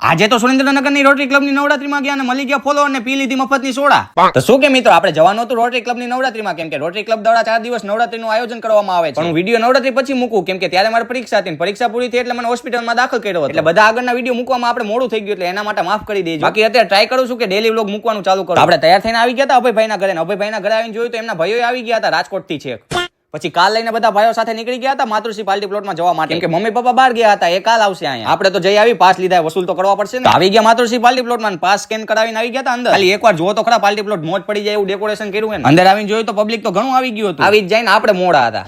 આજે તો સુરેન્દ્રનગરની રોટરી ક્લબની નવરાત્રીમાં ગયા અને મળી ગયા ફોલો અને પી લીધી મફતની સોડા. તો શું કે મિત્રો, આપણે જવાનું હતું રોટરી ક્લબની નવરાત્રીમાં, કેમ કે રોટરી ક્લબ દ્વારા 4 દિવસ નવરાત્રીનું આયોજન કરવામાં આવે છે. પણ હું વિડીયો નવરાત્રી પછી મૂકું, કેમ કે ત્યારે મારી પરીક્ષા હતી. પરીક્ષા પૂરી થઈ એટલે મને હોસ્પિટલમાં દાખલ કર્યો હતો. એટલે બધા આગળના વિડીયો મૂકવામાં આપણે મોડું થઈ ગયું, એટલે એના માટે માફ કરી દેજો. બાકી અત્યારે ટ્રાય કરું છું કે ડેલી વ્લોગ મૂકવાનું ચાલુ કરું. આપણે તૈયાર થઈને આવી ગયા હતા અભયભાઈના ઘરે. અભયભાઈના ઘરે આવીને જોયું તો એમના ભાઈઓ આવી ગયા હતા રાજકોટથી છેક. પછી કાલ લઈને બધા ભાઈઓ સાથે નીકળી ગયા હતા માતૃશ્રી પાર્ટી પ્લોટમાં જવા માટે, કેમ કે મમ્મી પપ્પા બહાર ગયા હતા. એ કાલ આવશે અહીંયા. આપણે તો જઈ આવી, પાસ લીધા, વસૂલ તો કરવા પડશે ને. આવી ગયા માતૃશ્રી પાર્ટી પ્લોટમાં, પાસ સ્કેન કરાવીને આવી ગયા હતા અંદર. ખાલી એકવાર જોવો તો ખરા પાર્ટી પ્લોટ મોજ પડી જાય એવું ડેકોરેશન કર્યું ને. અંદર આવીને જોયું તો પબ્લિક તો ઘણું આવી ગયું હતું. આવી જ જઈને આપણે મોડા હતા.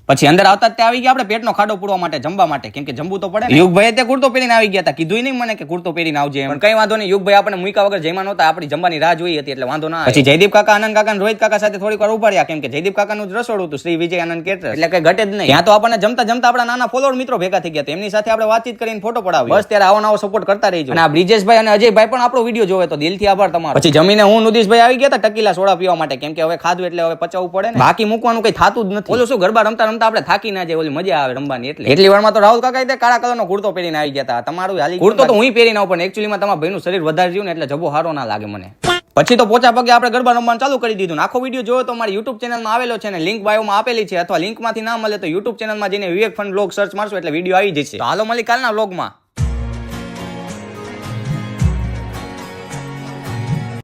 પછી અંદર આવતા જ આવી ગયા આપણે પેટનો ખાડો પૂરવા માટે, જમવા માટે, કેમ કે જમવું તો પડે. યુગભાઈ તે કુર્તો પહેરીને આવી ગયા હતા. કીધું નહીં મને કે કુર્તો પહેરીને આવજે, પણ કઈ વાંધો નહીં. યુગભાઈ આપણે મૂકા વગર જમ્યા નહોતા, આપણી જમવાની રાહ જોઈ હતી એટલે વાંધો ના. પછી જયદીપ કાકા, આનંદ કાકા, રોહિત કાકા સાથે થોડીક વાર ઉભા રહ્યા, કેમ કે જયદીપ કાકાનું જ રસોડું હતું, શ્રી વિજય આનંદ કેટરર્સ, એટલે કઈ ઘટે જ નહીં. ત્યાં તો આપણને જમતા જમતા આપણા નાના ફોલોઅર મિત્રો ભેગા થઈ ગયા, એમની સાથે આપણે વાતચીત કરીને ફોટો પડાવ્યો. બસ ત્યારે આવો નવો સપોર્ટ કરતા રહીજો. અને આ બ્રિજેશભાઈ અને અજયભાઈ પણ આપણો વિડીયો જોવે તો દિલથી આભાર તમારો. પછી જમીને હું નુદીશભાઈ આવી ગયા હતા ટકીલા સોડા પીવા માટે, કેમ કે હવે ખાધું એટલે હવે પચાવવું પડે ને. બાકી મૂકવાનું કઈ થતું જ નથી. ઓલું શું ગરબા રમતા રમતા આપણે થાકી ના જાય, ઓલી મજા આવે રમવાની. એટલી વારમાં તો રાહુલ કાકા કાળા કલરનો કુર્તો પહેરીને આવી ગયા હતા. તમારું હાલી કુર્તો તો હું પહેરીને આવું, પણ એકચ્યુઅલીમાં તમારા ભાઈનું શરીર વધારે રહ્યું ને એટલે જબો સારો ના લાગે મને. પછી તો પોચા પગે આપણે ગરબા રમવાનું ચાલુ કરી દીધું. આખો વિડીયો જોયો તો મારી યુટ્યુબ ચેનલમાં આવેલો છે ને, લિંક બાયોમાં આપેલી છે, અથવા લિંકમાંથી ના મળે તો યુટ્યુબ ચેનલમાં જઈને વિવેક ફન બ્લોગ સર્ચ મારશો એટલે વિડીયો આવી જશે. તો હાલો મળી કાલના બ્લોગમાં.